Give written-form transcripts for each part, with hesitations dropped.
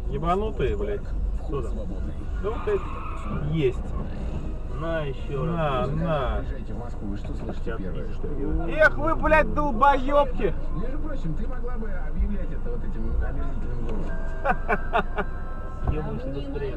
Ебанутые, блядь. Что там? Да вот это есть. На еще раз. На. Эх вы, блядь, долбоебки. Между прочим, ты могла бы объявлять это вот этим омерзительным голосом. Ебаемся быстрее.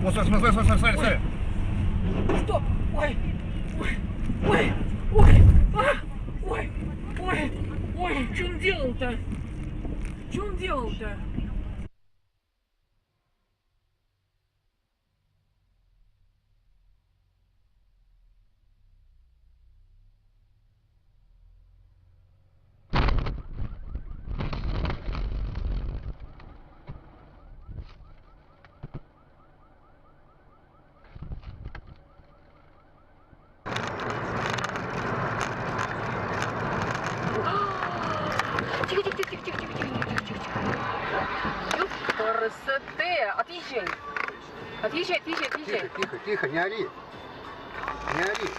Вот, смотри. Стоп! Ой! Ой! Ой! Ой! А! Ой! Ой! Ой! Что он делал-то? Что он делал-то? Отъезжай. Отъезжай. Тихо, не ори. Не ори.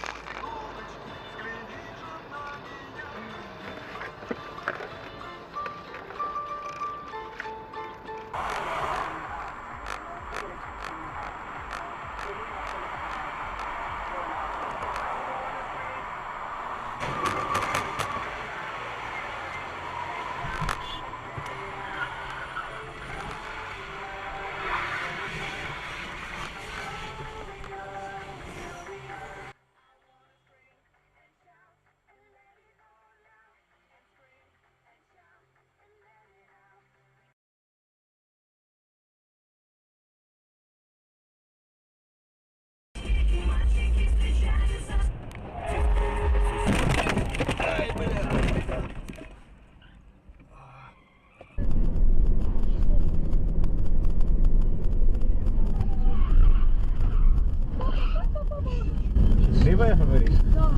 ТВ говоришь? Да.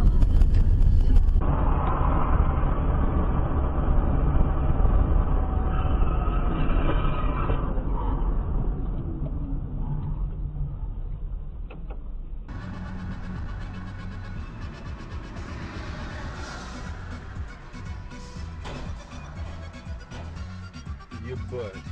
Ебать.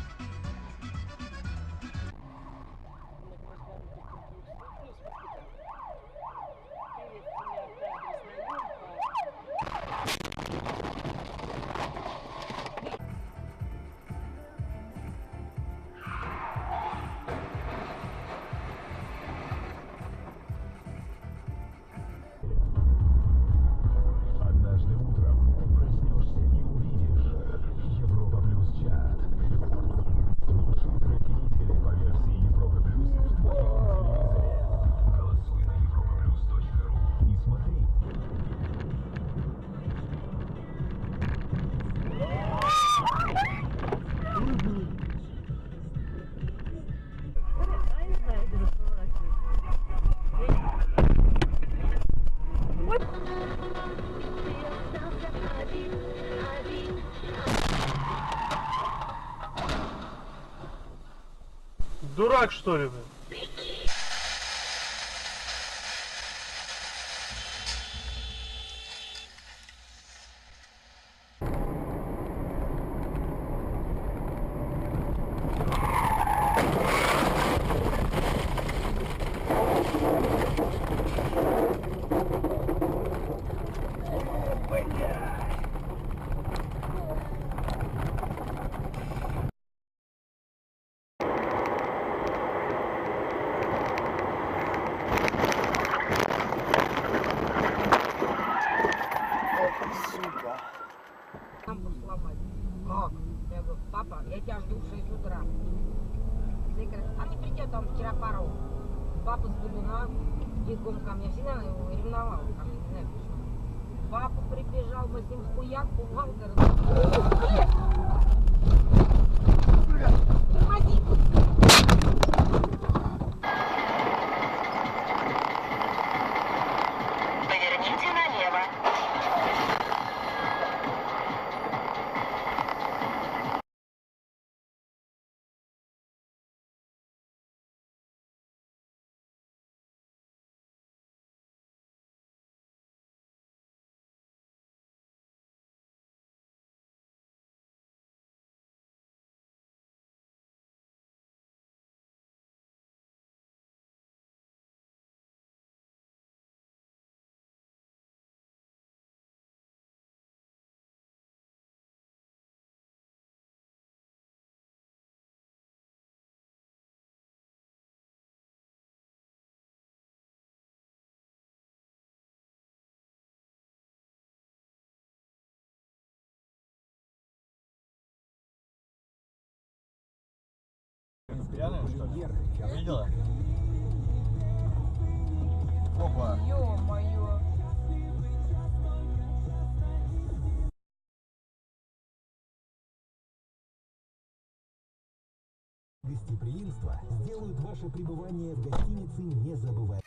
Однажды утром проснешься и увидишь Европа Плюс чат. Лучшие треки недели по версии Европа Плюс в твоем телевизоре. Голосуй на europaplus.ru и смотри. Дурак, что ли, блин? Лампу сломать. Как? Я говорю, папа, я тебя жду в 6 утра. Ты говоришь, а не придет, он вчера пару. Папа с Будуна бегом ко мне. Я всегда его ревновал ко мне, не знаю почему. Папа прибежал, мы с ним в хуяк, бухгалтер. Тормози! Поверните налево. Пьяная, что ли? Видела? Опа. Ё-моё. Гостеприимство сделают ваше пребывание в гостинице незабываемым.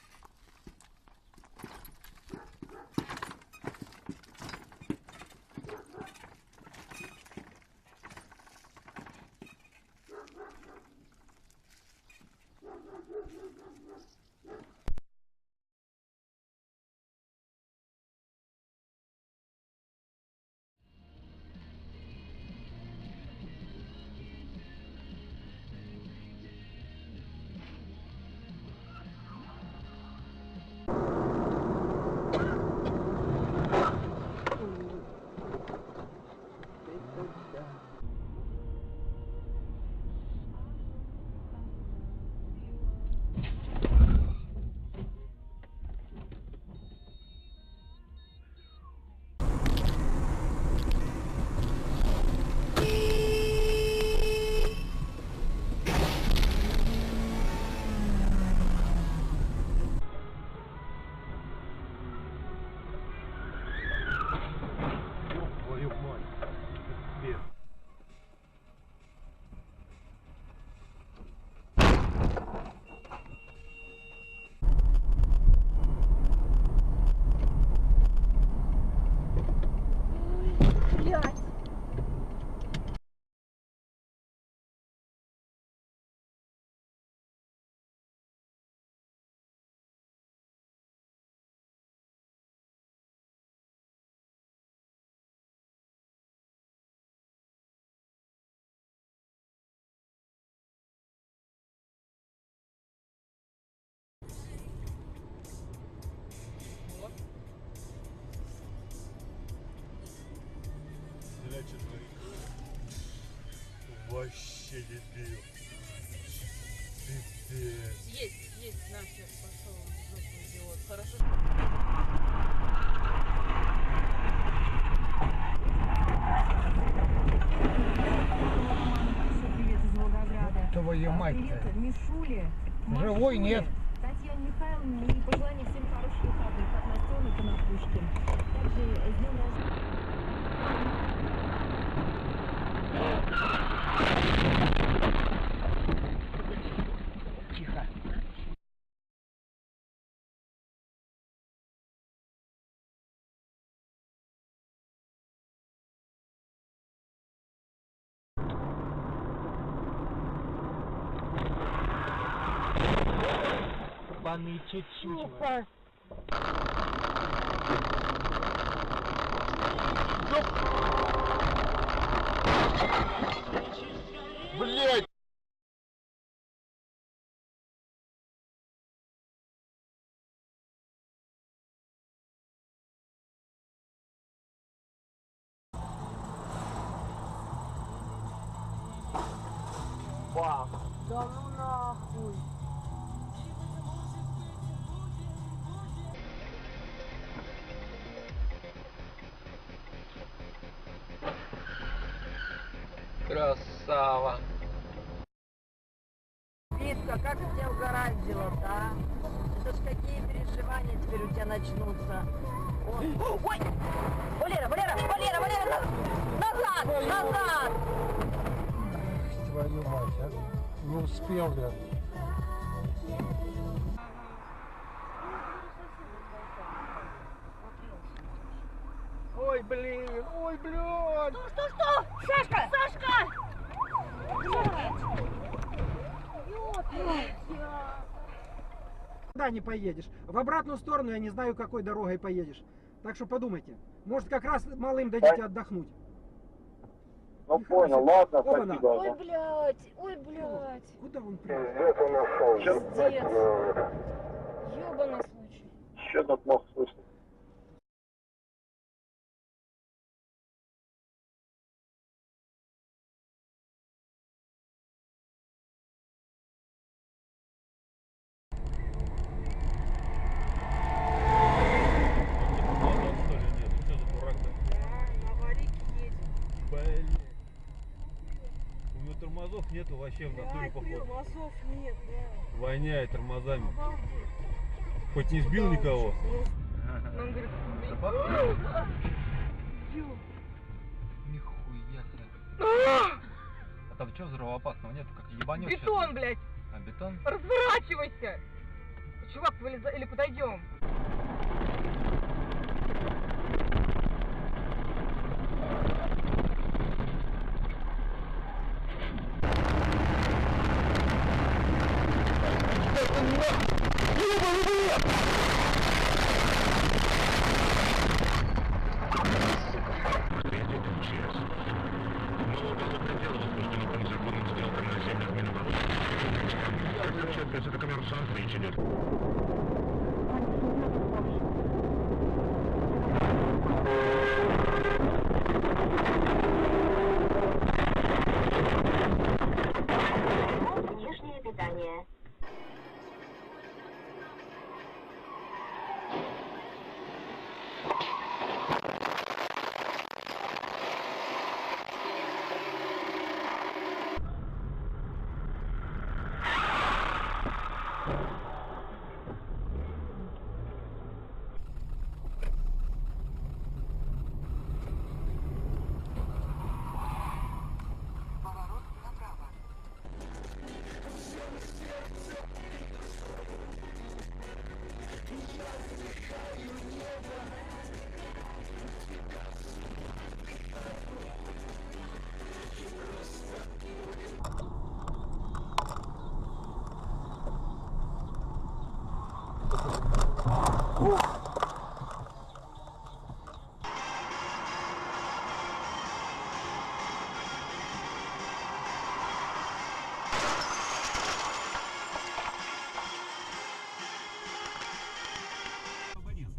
вообще дебил. Пиздец. Есть, нафиг, пошел в жопу, идиот. Хорошо. Привет из Волгограда. Твою мать. Привет Мишуле. Живой нет. Татьяне Михайловне и пожелания всем хороших выходных от Настены Конопушкин. Также с днем рождения. Тихо. Ебаный чуть-чуть. Блять! Да ну нахуй. Красава. Витка, как у тебя угораздило-то, а? Это ж какие переживания теперь у тебя начнутся. Ой! Валера! Назад! Твою мать, а? Не успел я. Ой, блин, ой, блядь! Что? Сашка! Куда не поедешь. В обратную сторону я не знаю, какой дорогой поедешь. Так что подумайте. Может, как раз малым дадите отдохнуть. Ну понял, ладно, Опа-на. спасибо. Ой, блядь. Куда он приехал? Где-то нашел. Пиздец. Ёбаный случай. Что тут мог слышать? У него тормозов нету вообще в натуре, походу. Тормозов нет, да. Воняет тормозами. Обалдеть. Хоть не сбил никого. Он говорит, Нихуя себе. А там что взрывоопасного нету? Как ебанет сейчас? бетон, блядь, А, бетон? разворачивайся. Чувак, вылезай, или подойдем. Это коммерсант, речь идет. Внешнее питание.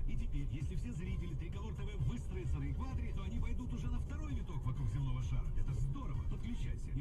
И теперь, если все зрители Триколор ТВ выстроятся на экваторе, то они пойдут уже на второй виток вокруг земного шара. Это здорово. Подключайся.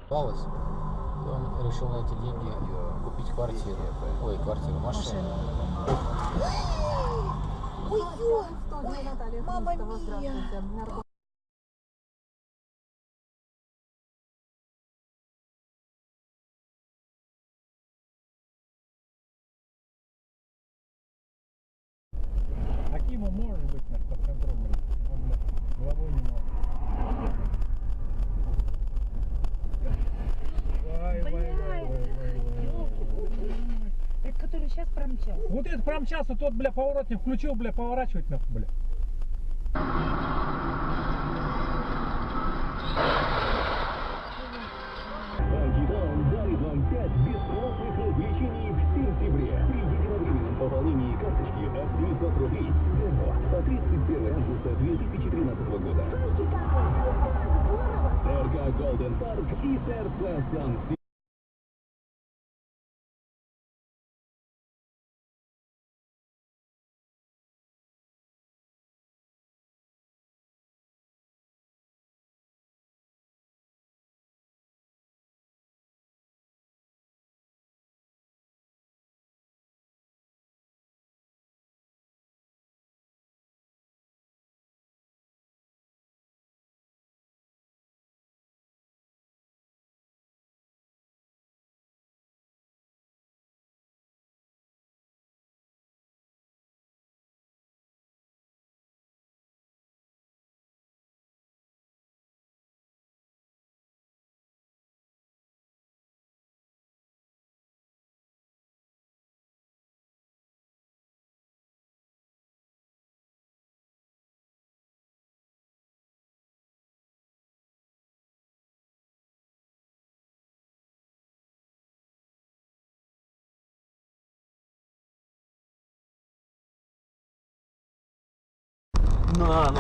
Осталось, и он решил на эти деньги купить квартиру. Ой, квартиру, машину. Ой, мама мия! Акима может быть под контролем, он головой не может. Это который сейчас промчался. Вот этот промчался, тот, бля, поворотник включил, бля, поворачивать нахуй, бля. Антитаун дарит вам 5 бесплатных развлечений в сентябре. При единовременном пополнении карточки от 900 рублей. Демо по 31 августа 2013 года. ТРК Golden Park и ТРЦ Сан. На, ну.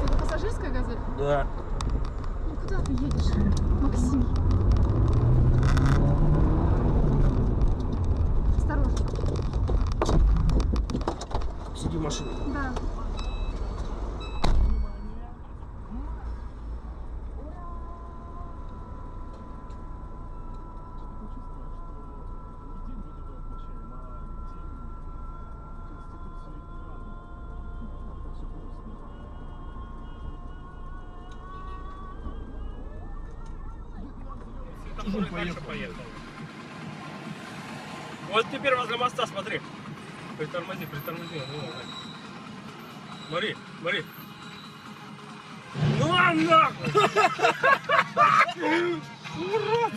Это пассажирская газель? Да. Ну куда ты едешь, Максим? Осторожно. Сиди в машине. Да. Поехал. Вот теперь возле моста, смотри. Притормози. Смотри. Ну нахуй! Урод!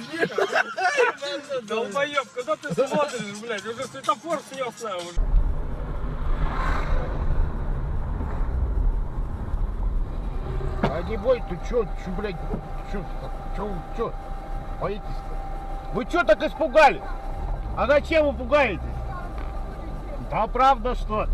Долбоёб, куда ты смотришь, блядь? Уже светофор снес на уже. А не бой, ты чё, блядь, чё? Боитесь-то? Вы чё так испугались? А зачем вы пугаетесь? Да правда что?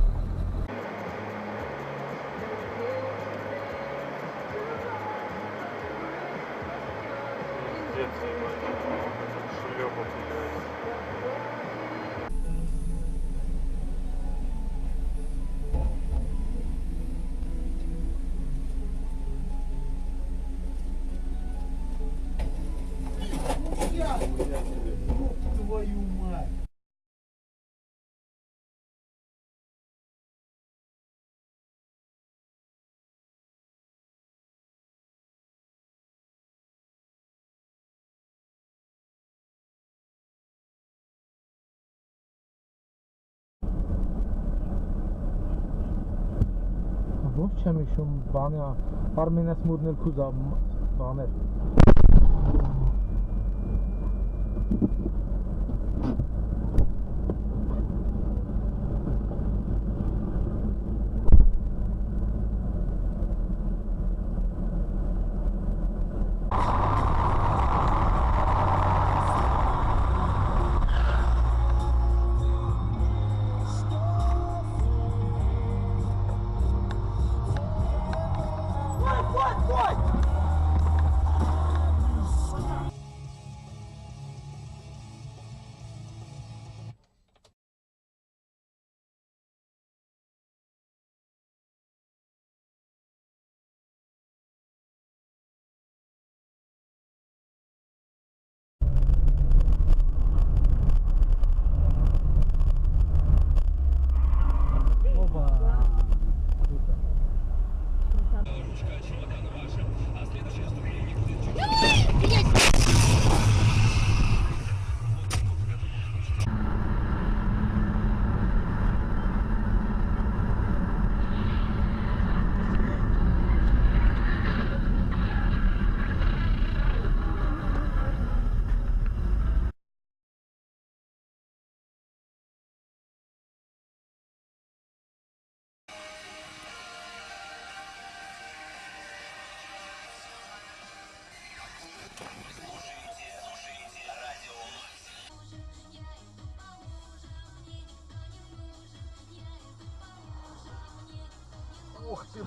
Твою мать! Вовчем еще баня, пармина смурнил куда банет.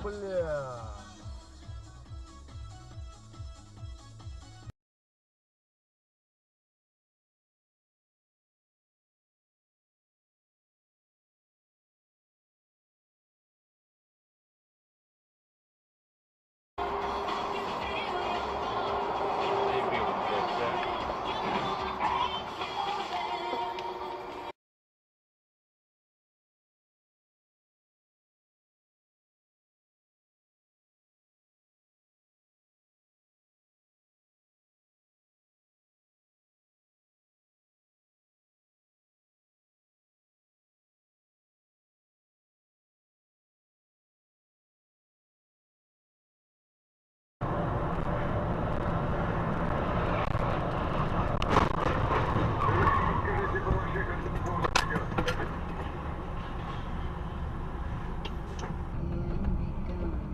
бля.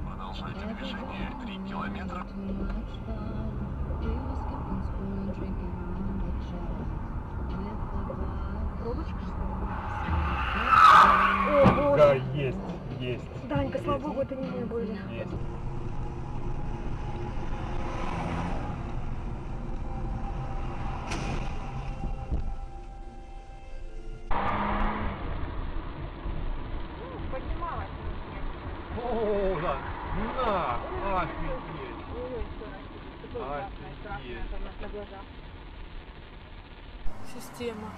Продолжайте движение 3 километра. Да, есть, есть. Данька, слава богу, это не мы были. Есть. Поднималась. О, да. На, офигеть. Офигеть. Система.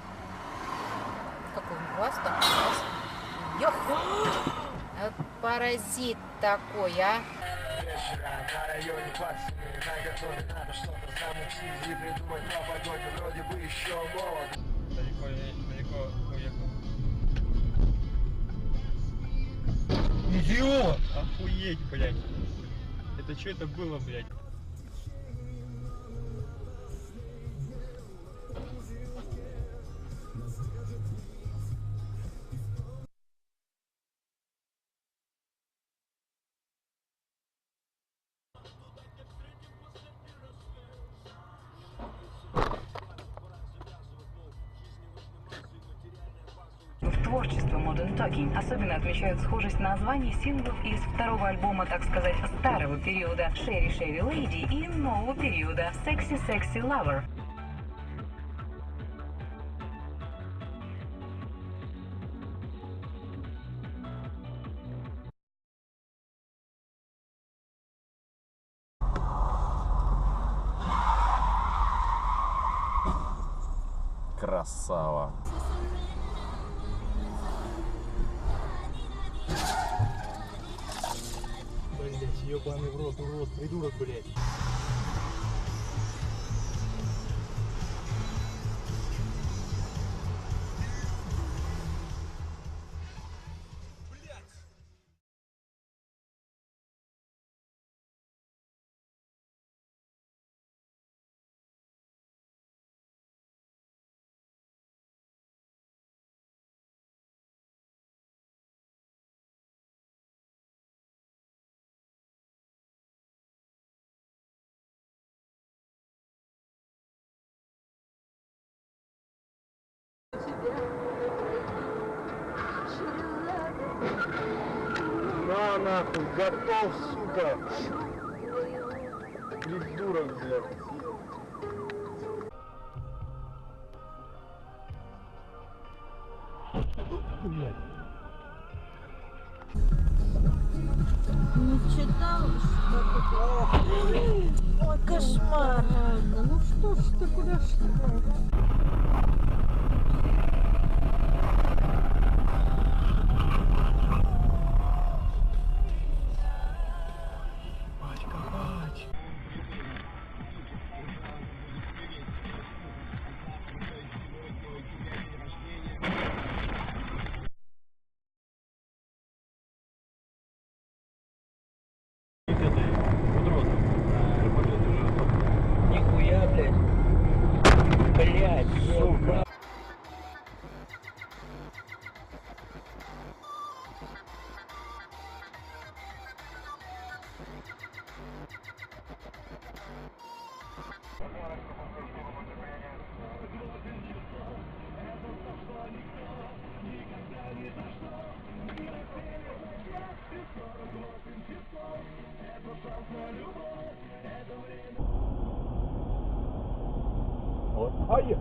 Какой он глаз там? Ёх! Паразит такой, а! Далеко уехал. Идиот! Охуеть, блядь. Это что это было, блядь? В творчестве Modern Talking особенно отмечают схожесть названий синглов из второго альбома, так сказать, старого периода Sherry Sherry Lady и нового периода Sexy Sexy Lover. Красава. Блять, ебаный в рот, урод, придурок, блять. На нахуй, готов, сука. Придурок, блядь. Блять. Не читал, что ты? Ой, кошмар. Ну что ж ты, куда ж ты? Нихуя, блядь. Блядь, сука. Вот. Ай!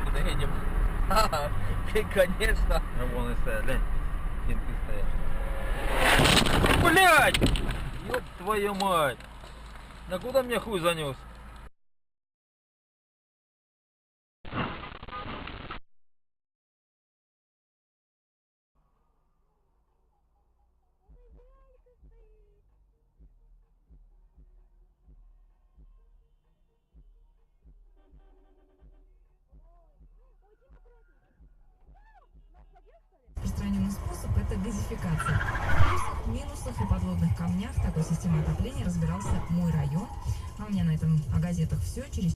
Куда едем? Конечно. Вон и стоят, глянь. Кенты стоят. Блять! Ёб твою мать! На куда меня хуй занес? Распространенный способ – это газификация. В плюсах, минусах и подводных камнях такой системы отопления разбирался мой район. А у меня на этом о газетах все. Через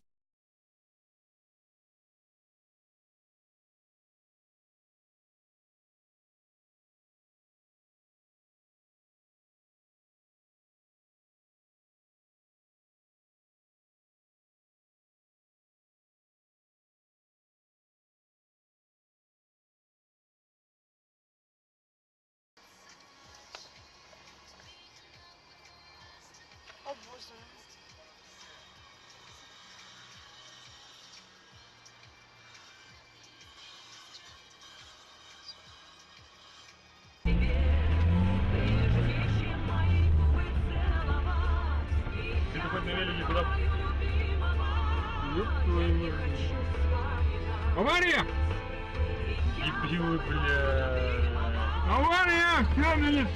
О боже. Ты хоть на велике куда? Ёб твою мать. Авария! Дебилы, бля. Авария! Все, блин!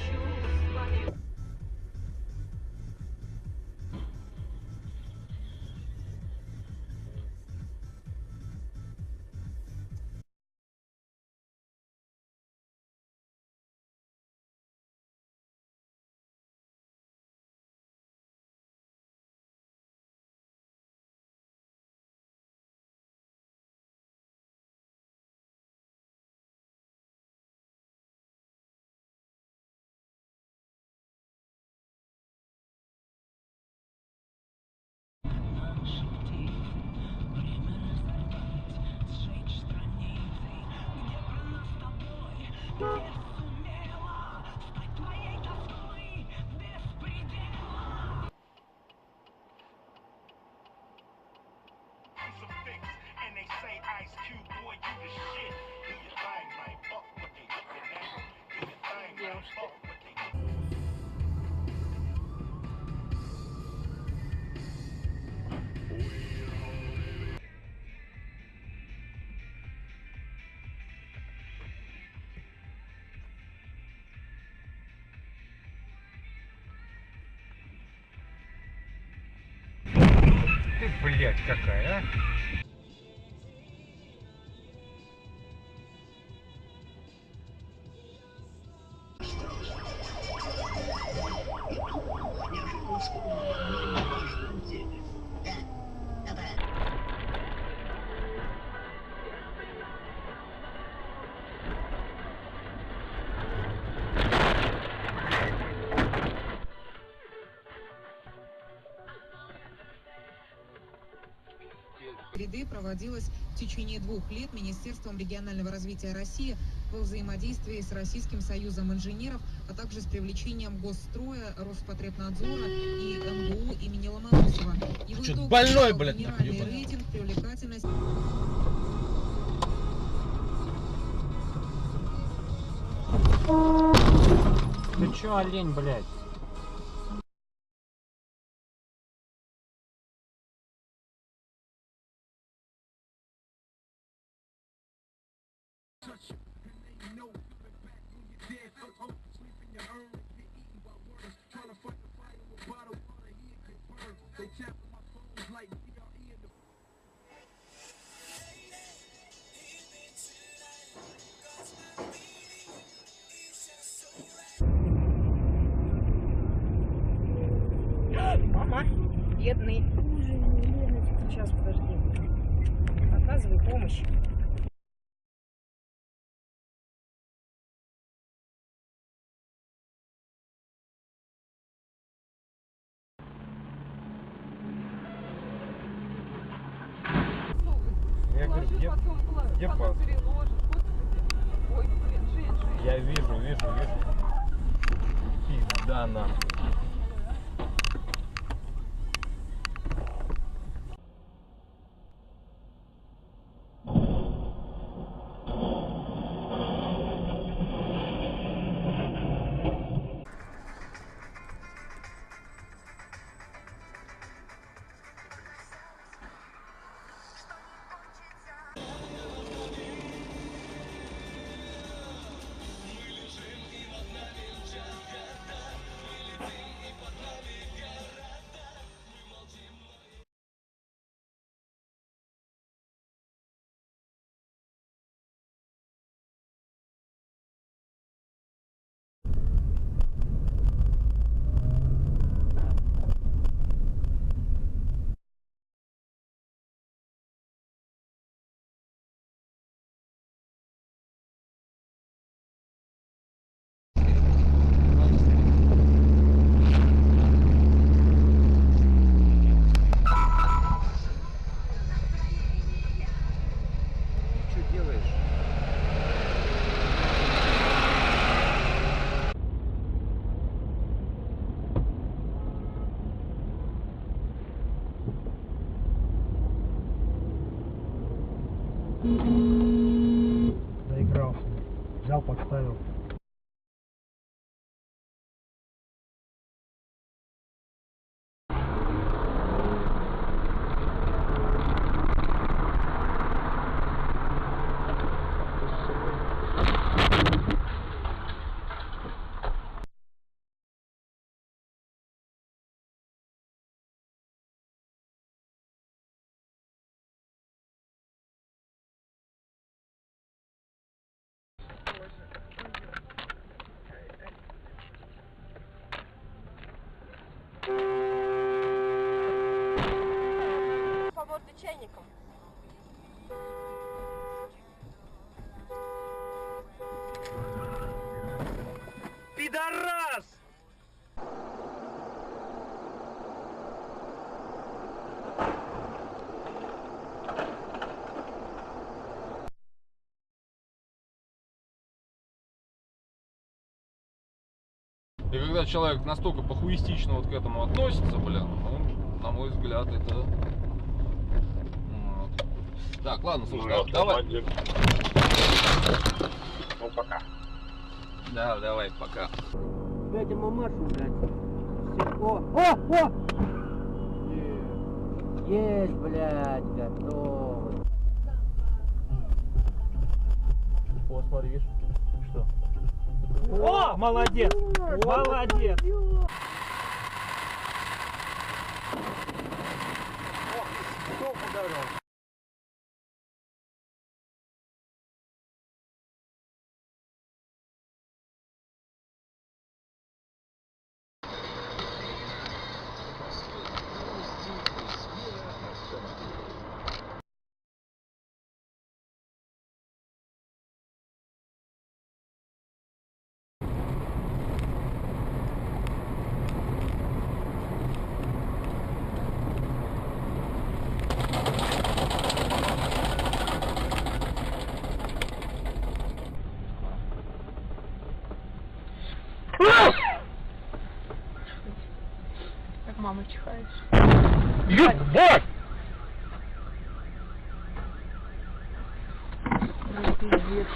Ты, блядь, какая, а? ряды проводилась в течение 2 лет Министерством регионального развития России во взаимодействии с Российским союзом инженеров, а также с привлечением Госстроя, Роспотребнадзора и МГУ имени Ломоносова. Его итог больной, блядь, генеральный рейтинг, привлекательность. Ты чё, олень, блядь? Мама, бедный. Сейчас, подожди. Оказывай помощь. Я говорю, где пас? Я вижу. Пизда нам. Заигрался. Взял, подставил. По морде чайником. Пидорас! И когда человек настолько похуистично вот к этому относится, блин, ну, на мой взгляд, это... Вот. Так, ладно, слушай, давай. Ну, пока. Да, давай, пока. Дядя мамашу, блядь. О! Есть, блядь, готовый. О, смотри, видишь? Что? О, молодец! Молодец! Кто ударил? Как мама чихает. Ебать! Пиздец.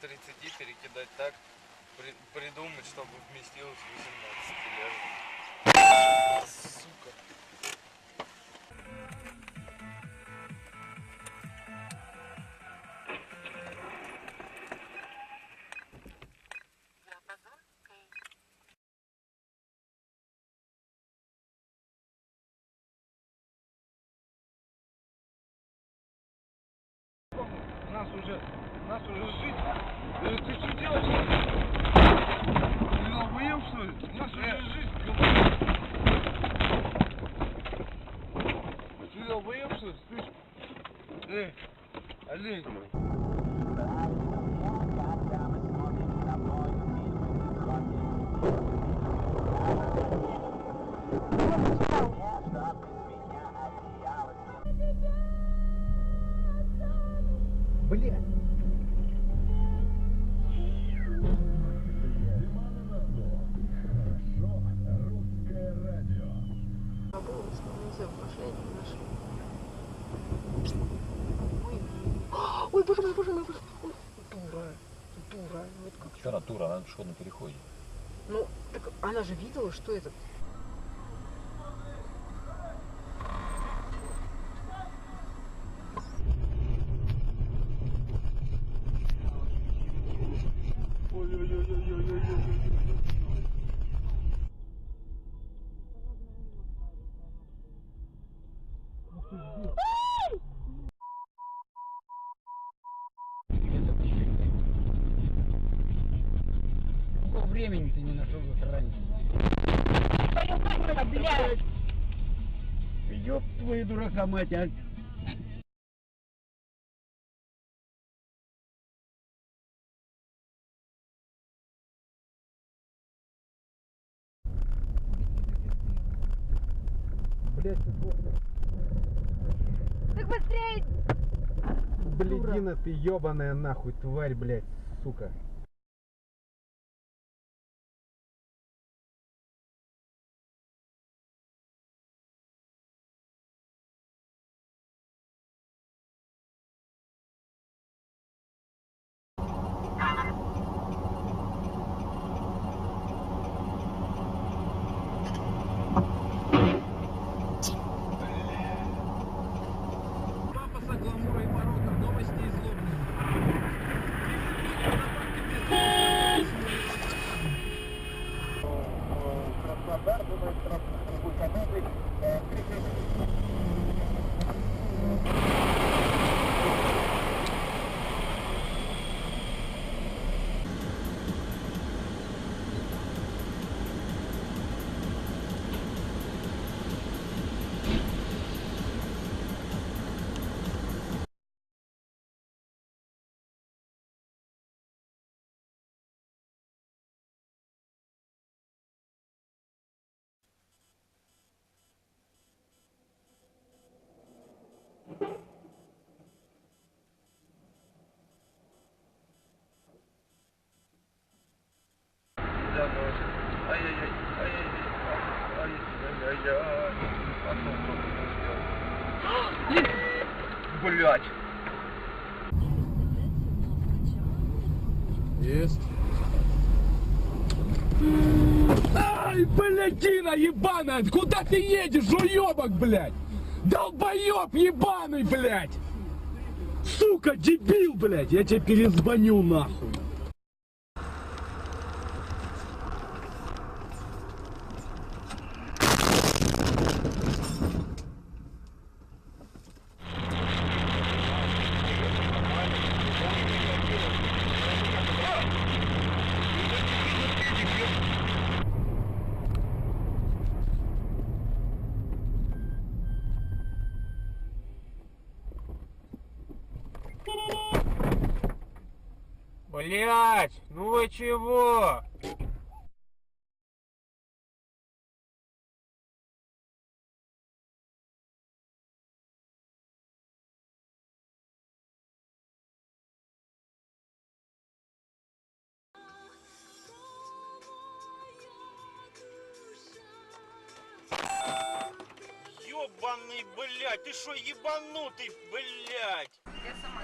30 перекидать так, придумать, чтобы вместилось 18 тележек. Сука. Нас уже жить. Ты что делаешь? Ты охуел, что ли? У нас уже жизнь. Ты охуел, что ли? Слышь? Олень. Блядь. Ой, боже мой, боже мой, боже мой. Тура. Вот как. Что она тура? Она на пешеходном переходе. Ну, так она же видела, что это. Сколько времени ты не нашел раньше? Блядь! Ёб твою дурака, мать, а! Блядь, ты плохо. Так быстрее! Блядина ты ебаная нахуй, тварь, блядь, сука. Блять. Есть. Ай, блядина ебаная! Куда ты едешь, уебок, блядь? Долбоеб ебаный, блядь! Сука, дебил, блядь! Я тебе перезвоню, нахуй! Блять, ну вы чего? Ёбаный, блядь, ты шо ебанутый, блядь? Я сама.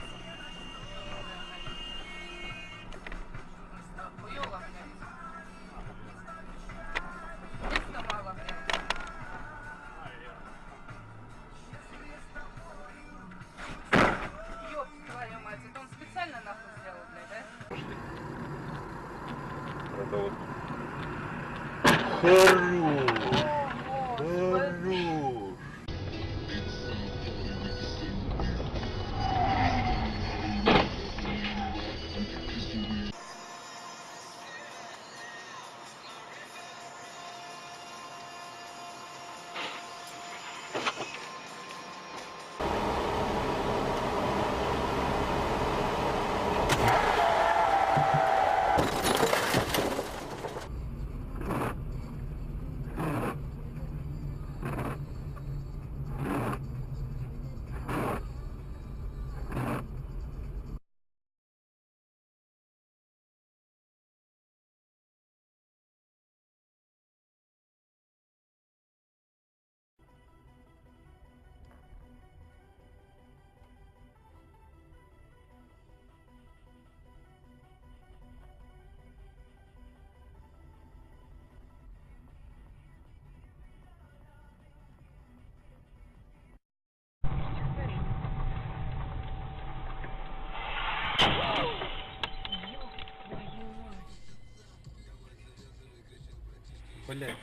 Блядь.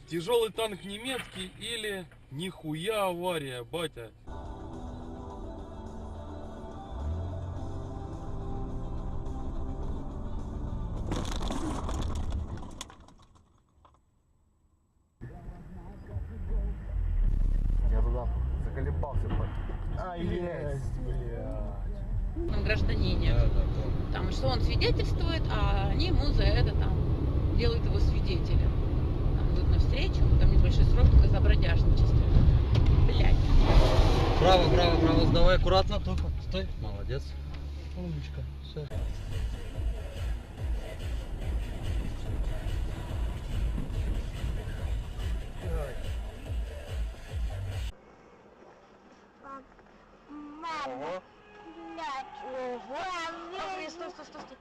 Тяжелый танк немецкий или нихуя авария, батя. Я туда заколебался. А, есть, блядь. Гражданине. Там что он свидетельствует, а они ему за это там делают его свидетелем. Там идут навстречу, там небольшой срок только за бродяжничество. Блядь. Право, право, право, сдавай аккуратно только. Стой, молодец. Умничка. Все. Ого. Стой, стой, стой, стой.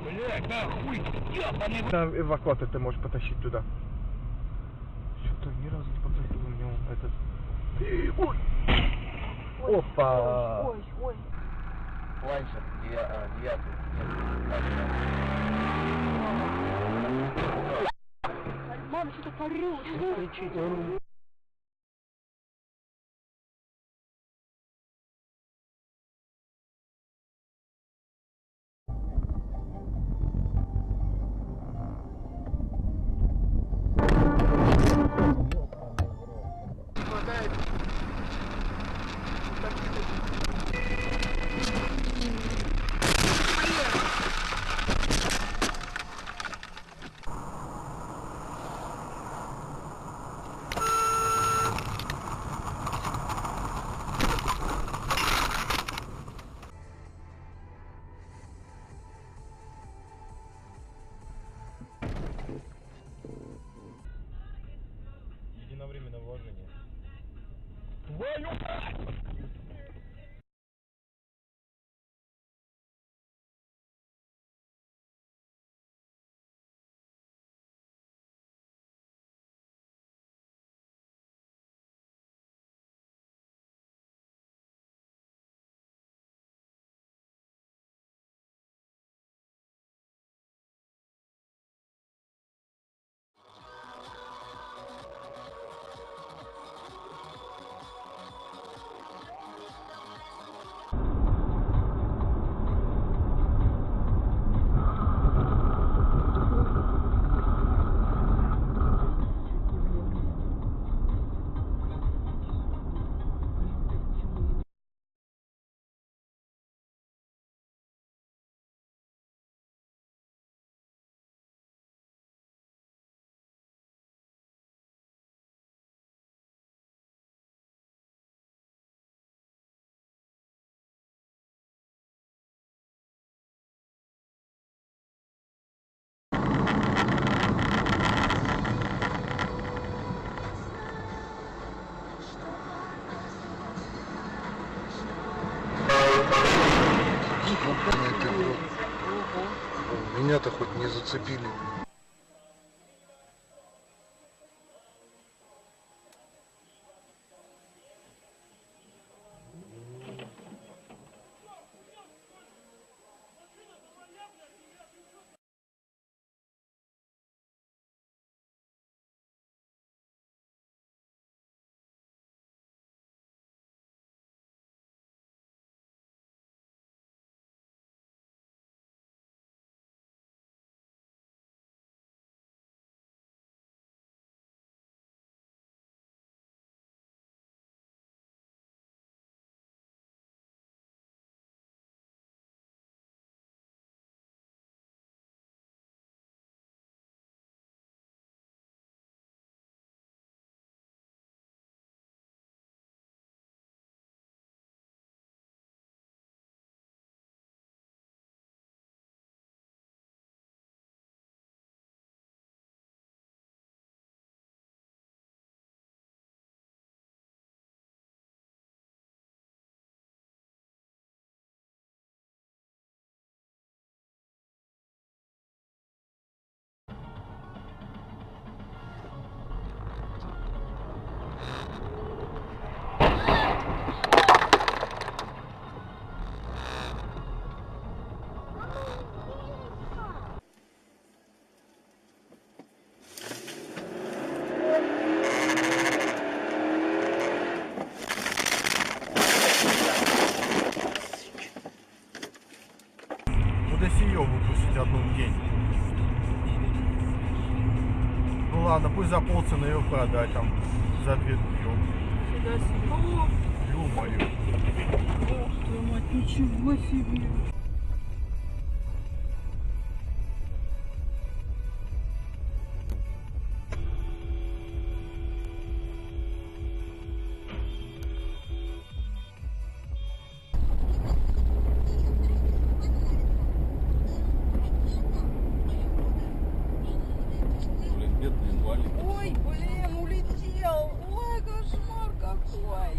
Блядь, нахуй, ёбаный. Там эвакуатор ты можешь потащить туда. Что-то ни разу не показывал у него этот. Ой! Опа! Ой, ой. Ланчер, девятый. Мама, что-то орёт. Кричите. Единовременное вложение. Твою мать! Меня-то хоть не зацепили. ладно, пусть за полцены ее продать там, за 2 днем. Сюда себе. Ё-моё. Ох, твою мать, ничего себе. Блин, бедный инвалид. Ой, блин, улетел. Ой, кошмар какой.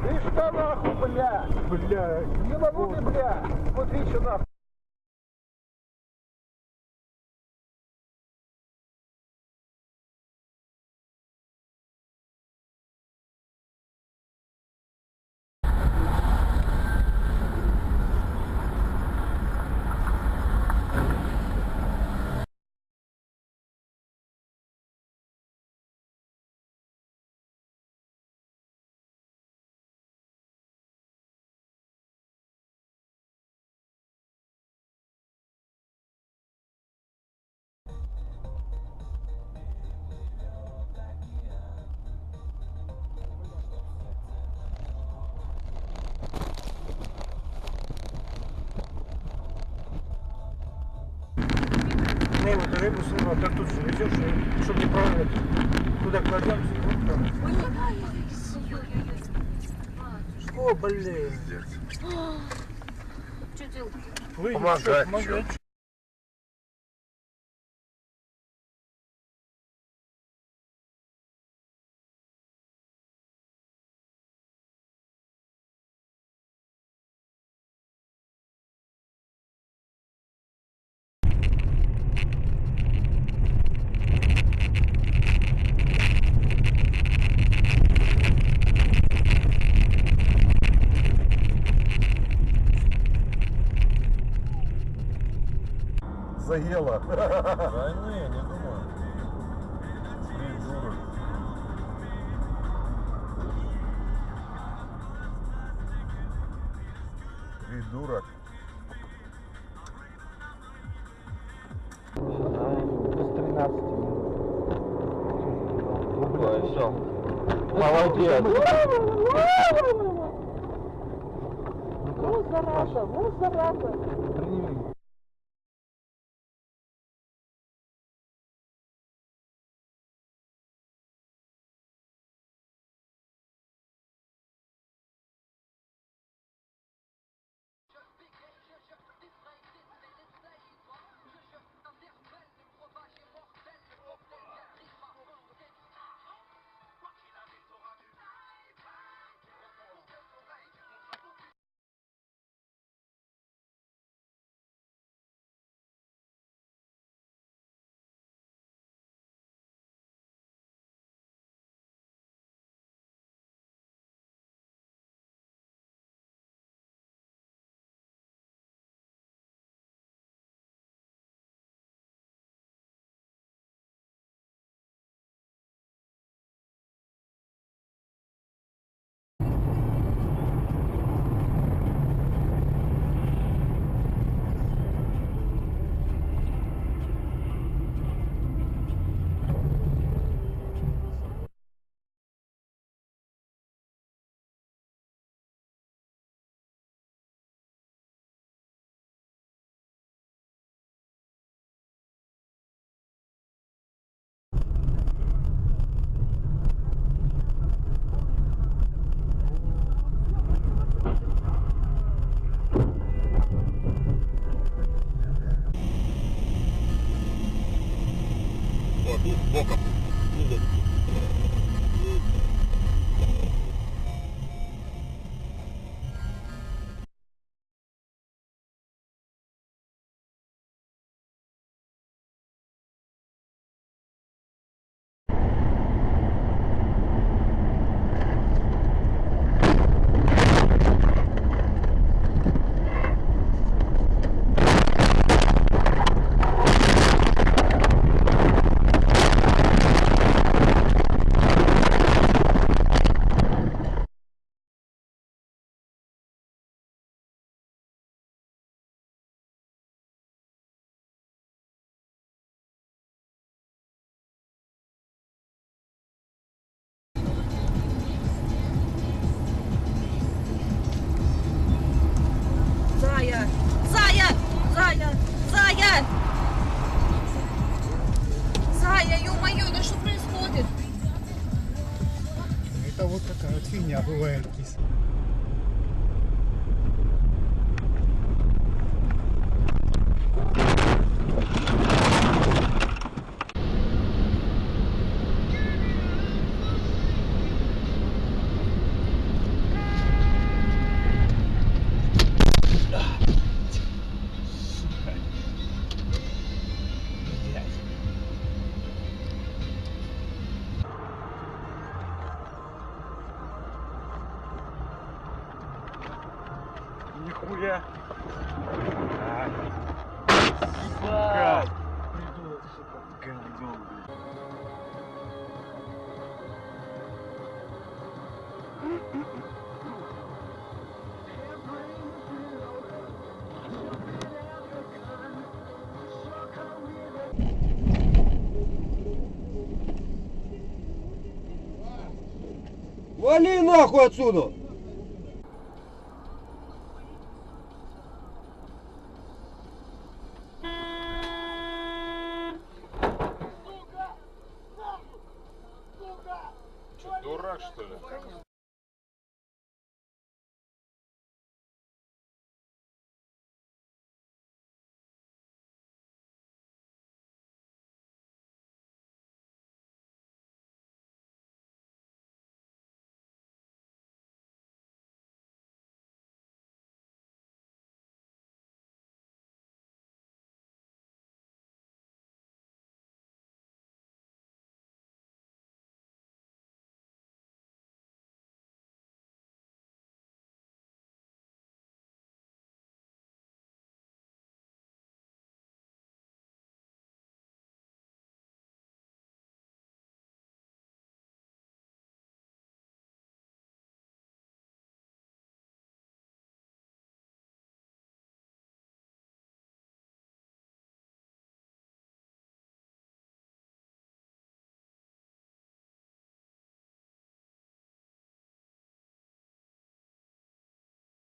Ты что нахуй, бля? Бля. Не могу ты, бля. Смотри, что нахуй. На вот рыбу сунул, так тут же везешь, чтобы не прорвать. Туда кладем, о, блин. Что делать? Помогать. Заела. Да не думаю. Придурок. Придурок. Без 13 минут. Ой, все. Молодец. Вот зараза, вот зараза. Приними. Нихуя. Сука. Гандон. Вали нахуй отсюда!